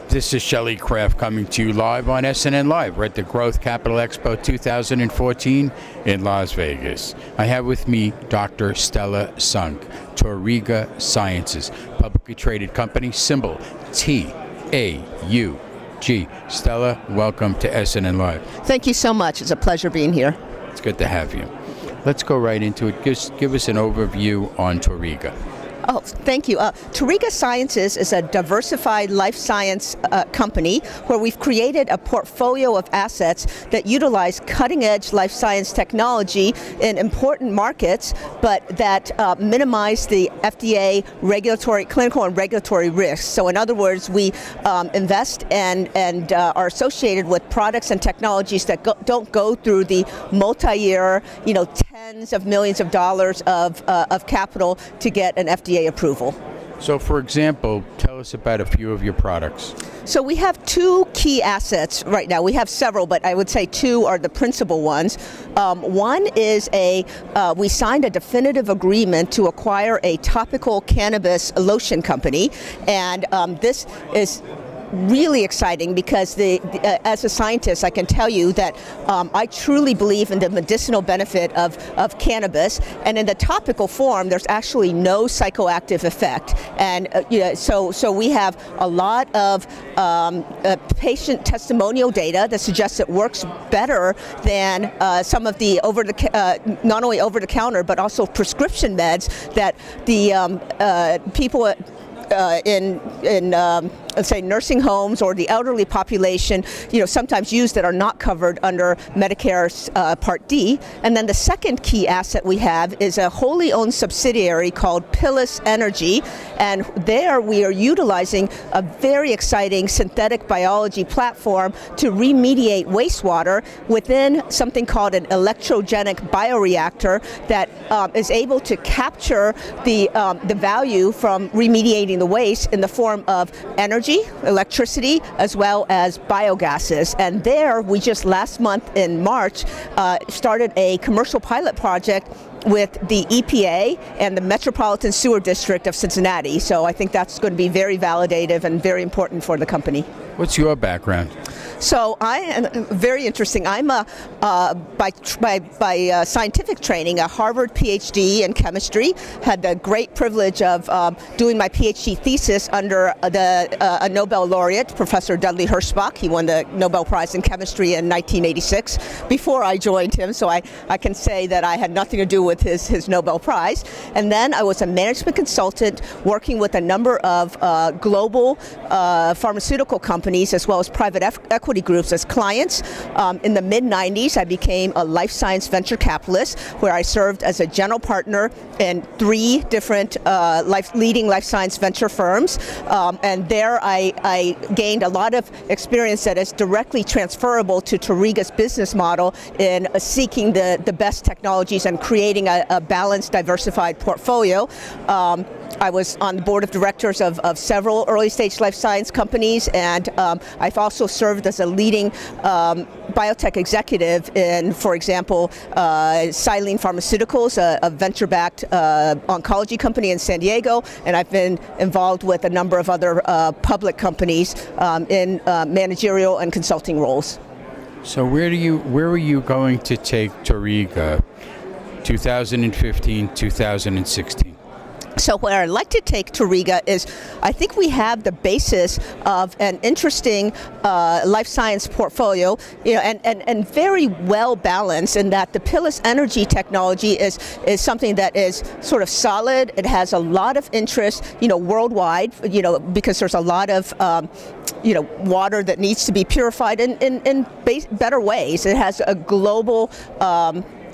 This is Shelley Kraft coming to you live on SNNLive. We're at the Growth Capital Expo 2014 in Las Vegas. I have with me Dr. Stella Sunk, Tauriga Sciences, publicly traded company, symbol TAUG. Stella, welcome to SNNLive. Thank you so much. It's a pleasure being here. It's good to have you. Let's go right into it. Give us an overview on Tauriga. Oh, thank you. Tauriga Sciences is a diversified life science company where we've created a portfolio of assets that utilize cutting-edge life science technology in important markets, but that minimize the FDA clinical and regulatory risks. So in other words, we invest and are associated with products and technologies that don't go through the multi-year, tens of millions of dollars of capital to get an FDA approval. So for example, tell us about a few of your products. So we have two key assets right now. We have several, but I would say two are the principal ones. One is we signed a definitive agreement to acquire a topical cannabis lotion company, and this is really exciting because as a scientist, I can tell you that I truly believe in the medicinal benefit of cannabis, and in the topical form, there's actually no psychoactive effect. And so we have a lot of patient testimonial data that suggests it works better than some of the not only over-the-counter but also prescription meds that the people in let's say nursing homes or the elderly population, sometimes use that are not covered under Medicare's Part D. And then the second key asset we have is a wholly owned subsidiary called Pillis Energy, and there we are utilizing a very exciting synthetic biology platform to remediate wastewater within something called an electrogenic bioreactor that is able to capture the value from remediating the waste in the form of energy, electricity, as well as biogases. And there, we just last month in March started a commercial pilot project with the EPA and the Metropolitan Sewer District of Cincinnati. So I think that's going to be very validative and very important for the company. What's your background? So I am very interesting. I'm by scientific training a Harvard Ph.D. in chemistry. Had the great privilege of doing my Ph.D. thesis under a Nobel laureate, Professor Dudley Hirschbach. He won the Nobel Prize in Chemistry in 1986 before I joined him. So I can say that I had nothing to do with his Nobel Prize. And then I was a management consultant working with a number of global pharmaceutical companies as well as private equity groups as clients. In the mid-90s, I became a life science venture capitalist where I served as a general partner in 3 different leading life science venture firms. And there I gained a lot of experience that is directly transferable to Tauriga's business model in seeking the best technologies and creating a balanced, diversified portfolio. I was on the board of directors of several early-stage life science companies, and I've also served as a leading biotech executive in, for example, Silene Pharmaceuticals, a venture-backed oncology company in San Diego, and I've been involved with a number of other public companies in managerial and consulting roles. So where are you going to take Tauriga 2015, 2016? So where I'd like to take Tauriga is, I think we have the basis of an interesting life science portfolio, and very well balanced in that the Pillis Energy technology is something that is sort of solid. It has a lot of interest, worldwide, because there's a lot of water that needs to be purified in better ways. It has a global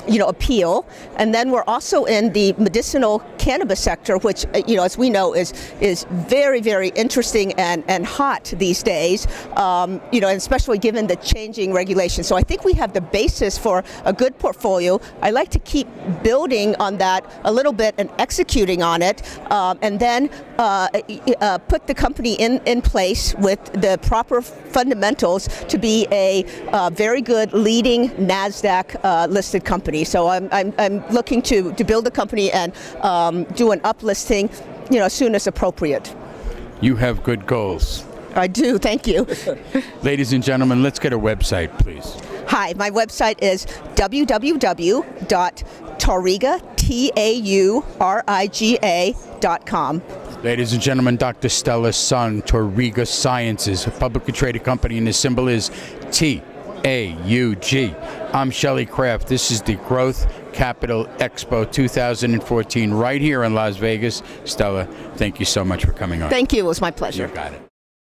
appeal. And then we're also in the medicinal cannabis sector, which, as we know, is very, very interesting and hot these days, and especially given the changing regulations. So I think we have the basis for a good portfolio. I like to keep building on that a little bit and executing on it, and then put the company in place with the proper fundamentals to be a very good leading NASDAQ listed company. So I'm looking to build a company and do an uplisting, as soon as appropriate. You have good goals. I do, thank you. Ladies and gentlemen, let's get a website, please. Hi, my website is www.tauriga.com. Ladies and gentlemen, Dr. Stella Sung, Tauriga Sciences, a publicly traded company, and the symbol is TAUG. I'm Shelley Kraft. This is the Growth Capital Expo 2014 right here in Las Vegas. Stella, thank you so much for coming on. Thank you. It was my pleasure. You got it.